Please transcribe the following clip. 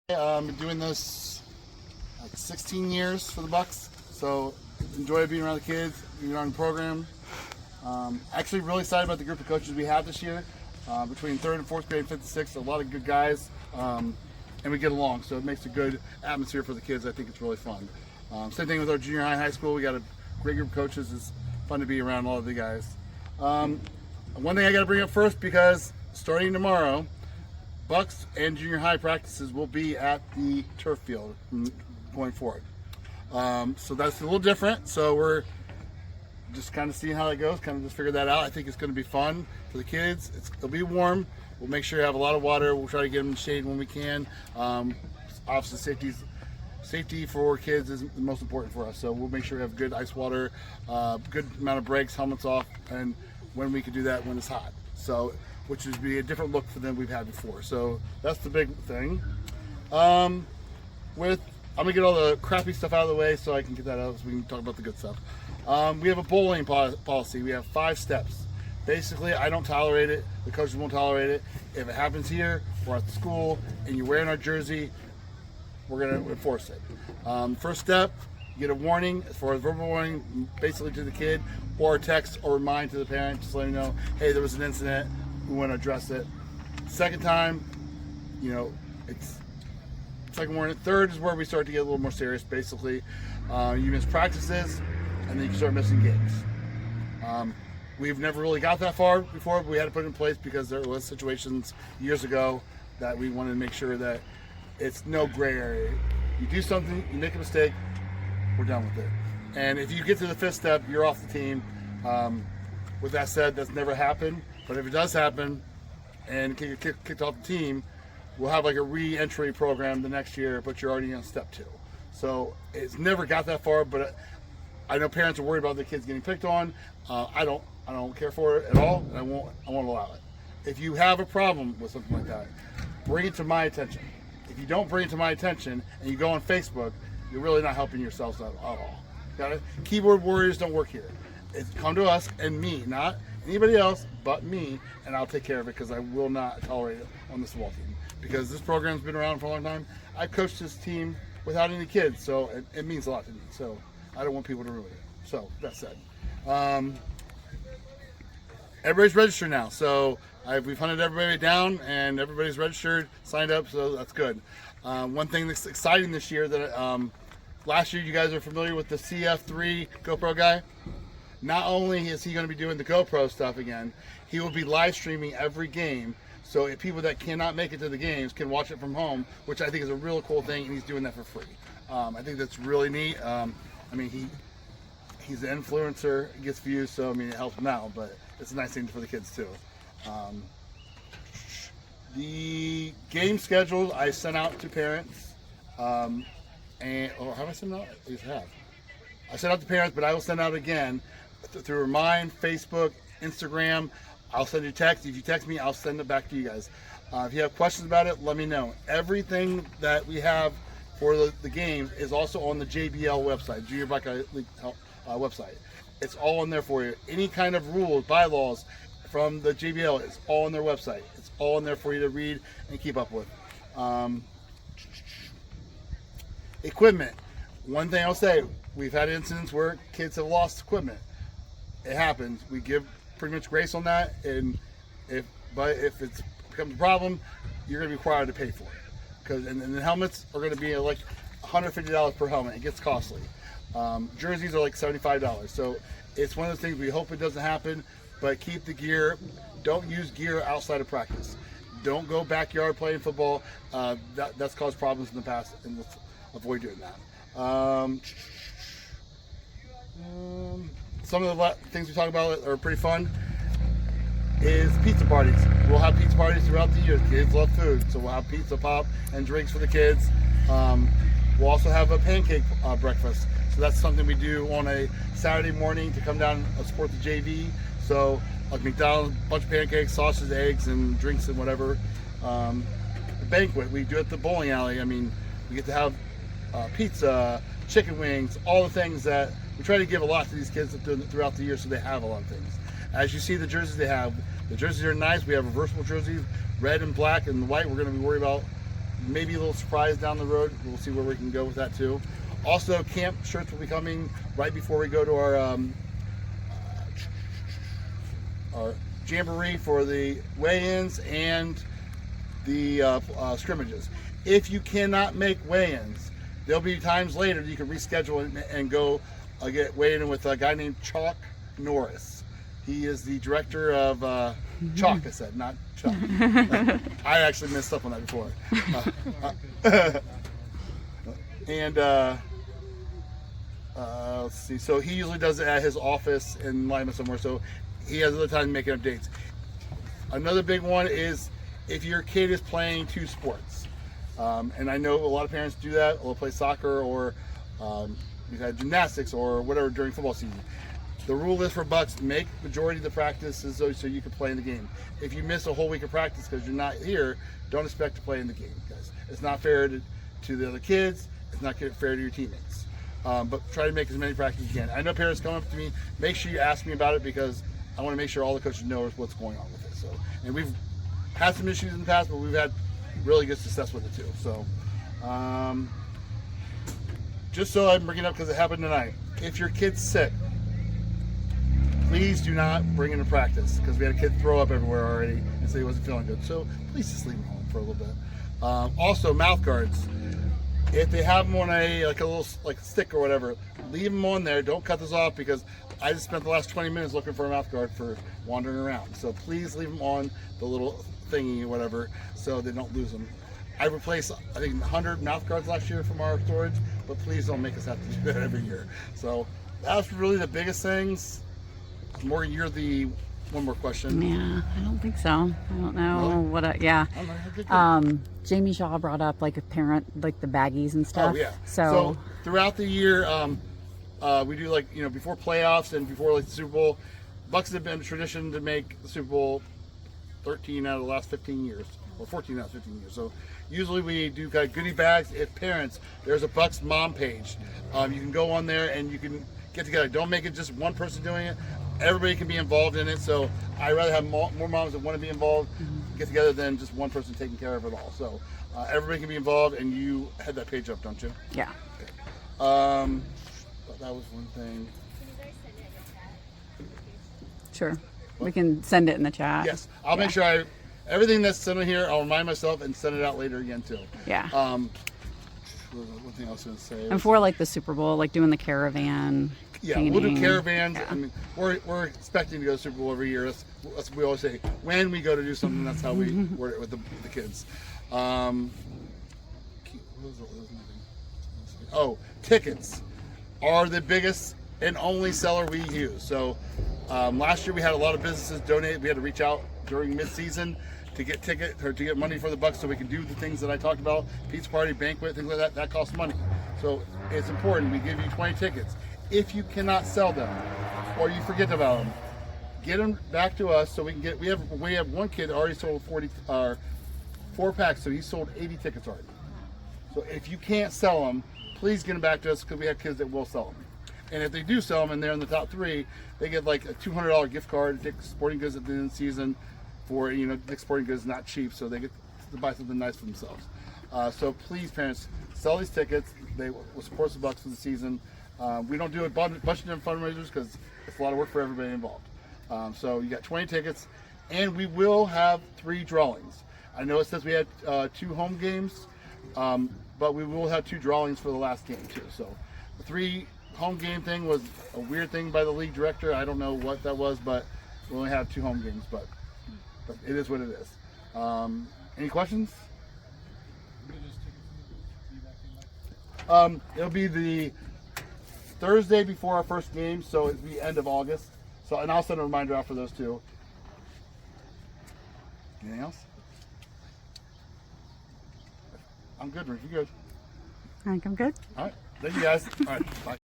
Been doing this like 16 years for the Bucs, so enjoy being around the kids, being around the program. Actually, really excited about the group of coaches we have this year. Between third and fourth grade, fifth and sixth, a lot of good guys, and we get along, so it makes a good atmosphere for the kids. I think it's really fun. Same thing with our junior high and high school. We got a great group of coaches. It's fun to be around all of the guys. One thing I got to bring up first, because starting tomorrow, Bucs and junior high practices will be at the turf field going forward. So that's a little different. So we're just kind of seeing how that goes, kind of just figure that out. I think it's going to be fun for the kids. It'll be warm. We'll make sure you have a lot of water. We'll try to get them in the shade when we can. Obviously, safety for kids is the most important for us. So we'll make sure we have good ice water, good amount of breaks, helmets off, and when we can do that when it's hot. So, which would be a different look for them we've had before. So that's the big thing. I'm gonna get all the crappy stuff out of the way so I can get that out so we can talk about the good stuff. We have a bowling policy. We have 5 steps. Basically, I don't tolerate it. The coaches won't tolerate it. If it happens here or at the school and you're wearing our jersey, we're gonna enforce it. First step, you get a warning, as far as verbal warning, basically to the kid, or a text or remind to the parent, just letting them know, hey, there was an incident. We want to address it. Second time, it's second warning. Third is where we start to get a little more serious. Basically, you miss practices, and then you start missing games. We've never really got that far before, but we had to put it in place because there was situations years ago that we wanted to make sure that it's no gray area. You do something, you make a mistake, we're done with it. And if you get to the 5th step, you're off the team. With that said, that's never happened. But if it does happen and get kicked off the team, we'll have like a re-entry program the next year, but you're already on step 2. So it's never got that far, but I know parents are worried about their kids getting picked on. I don't care for it at all, and I won't allow it. If you have a problem with something like that, bring it to my attention. If you don't bring it to my attention and you go on Facebook, you're really not helping yourselves at all. Got it? Keyboard warriors don't work here. Come to us and me, not anybody else but me, and I'll take care of it, because I will not tolerate it on this football team. Because this program's been around for a long time. I've coached this team without any kids, so it means a lot to me. So I don't want people to ruin it. So that said, everybody's registered now. So we've hunted everybody down, and everybody's registered, signed up. So that's good. One thing that's exciting this year that last year you guys are familiar with the CF3 GoPro guy. Not only is he going to be doing the GoPro stuff again, he will be live streaming every game. So if people that cannot make it to the games can watch it from home, which I think is a real cool thing, and he's doing that for free. I think that's really neat. He's an influencer, gets views, so it helps him out, but it's a nice thing for the kids too. The game schedules I sent out to parents, have I sent out? I just have. I sent out to parents, but I will send out again through Remind, Facebook, Instagram. I'll send you a text. If you text me, I'll send it back to you guys. If you have questions about it, let me know. Everything that we have for the games is also on the JBL website, Junior Black League website. It's all in there for you. Any kind of rules, bylaws from the JBL, it's all on their website. It's all in there for you to read and keep up with. Equipment. One thing I'll say, we've had incidents where kids have lost equipment. It happens. We give pretty much grace on that, and if it becomes a problem, you're going to be required to pay for it. And the helmets are going to be like $150 per helmet. It gets costly. Jerseys are like $75. So it's one of those things, we hope it doesn't happen, but keep the gear. Don't use gear outside of practice. Don't go backyard playing football. That's caused problems in the past, and let's avoid doing that. Some of the things we talk about are pretty fun is pizza parties. We'll have pizza parties throughout the year. Kids love food, so we'll have pizza, pop, and drinks for the kids. We'll also have a pancake breakfast. So that's something we do on a Saturday morning to come down and support the JV. So like McDonald's, a bunch of pancakes, sausages, eggs, and drinks and whatever. A banquet we do at the bowling alley. We get to have pizza, chicken wings, all the things that we try to give a lot to these kids throughout the year, so they have a lot of things. As you see the jerseys they have, the jerseys are nice. We have reversible jerseys, red and black and white. We're going to be worried about maybe a little surprise down the road. We'll see where we can go with that too. Also, camp shirts will be coming right before we go to our jamboree for the weigh-ins and the scrimmages. If you cannot make weigh-ins, there'll be times later that you can reschedule and go get weighed in with a guy named Chalk Norris. He is the director of Chalk, I said, not Chuck. I actually messed up on that before. Let's see. So he usually does it at his office in Lima somewhere. So he has other time making up dates. Another big one is if your kid is playing 2 sports. And I know a lot of parents do that. They'll play soccer or we've had gymnastics or whatever during football season. The rule is for Bucs, make majority of the practices so you can play in the game. If you miss a whole week of practice because you're not here, don't expect to play in the game, guys. It's not fair to the other kids. It's not fair to your teammates. But try to make as many practices as you can. I know parents come up to me. Make sure you ask me about it because I want to make sure all the coaches know what's going on with it. So, and we've had some issues in the past, but we've had really good success with it too. So, just so I'm bringing it up because it happened tonight. If your kid's sick, please do not bring him to practice because we had a kid throw up everywhere already and say he wasn't feeling good. So please just leave him home for a little bit. Also, mouth guards. If they have them on a little stick or whatever, leave them on there. Don't cut this off because I just spent the last 20 minutes looking for a mouth guard for wandering around. So please leave them on the little thingy or whatever so they don't lose them. I replaced, I think, 100 mouth guards last year from our storage, but please don't make us have to do that every year. So that's really the biggest things. Morgan, you're the one more question. Yeah, I don't think so. I don't know what. Yeah. Jamie Shaw brought up like a parent, like the baggies and stuff. Oh yeah. So throughout the year, we do before playoffs and before the Super Bowl. Bucs have been a tradition to make the Super Bowl 13 out of the last 15 years, or 14 out of 15 years. So usually we do kind of goodie bags. If parents, there's a Bucs mom page. You can go on there and you can get together. Don't make it just one person doing it. Everybody can be involved in it, so I'd rather have more moms that want to be involved get together than just one person taking care of it all. So everybody can be involved, and you had that page up, don't you? Yeah. Okay. That was one thing. Sure. We can send it in the chat. Yes, I'll make sure everything that's sent in here, I'll remind myself and send it out later again too. Yeah. One thing I was going to say. And for like the Super Bowl, like doing the caravan. Yeah, painting. we'll do caravans. Yeah. I mean, we're expecting to go to Super Bowl every year. That's we always say. When we go to do something, that's how we work it with the kids. What was it? Oh, tickets are the biggest and only seller we use. So last year we had a lot of businesses donate. We had to reach out during mid-season to get tickets or to get money for the Bucs so we can do the things that I talked about, pizza party, banquet, things like that. That costs money. So it's important. We give you 20 tickets. If you cannot sell them or you forget about them, get them back to us so we can get. We have one kid that already sold 4 packs, so he sold 80 tickets already. So if you can't sell them, please get them back to us because we have kids that will sell them. And if they do sell them and they're in the top 3, they get like a $200 gift card to Dick's Sporting Goods at the end of the season. For Dick's Sporting Goods is not cheap, so they get to buy something nice for themselves. So please, parents, sell these tickets. They will support the Bucs for the season. We don't do a bunch of different fundraisers because it's a lot of work for everybody involved. So you got 20 tickets, and we will have 3 drawings. I know it says we had 2 home games, but we will have 2 drawings for the last game too. So the 3 home game thing was a weird thing by the league director. I don't know what that was, but we only have 2 home games, but it is what it is. Any questions? It'll be the Thursday before our first game, so it'll be end of August. So, and I'll send a reminder out for those 2. Anything else? I'm good, Rick. You good? I think I'm good. All right. Thank you, guys. All right. Bye.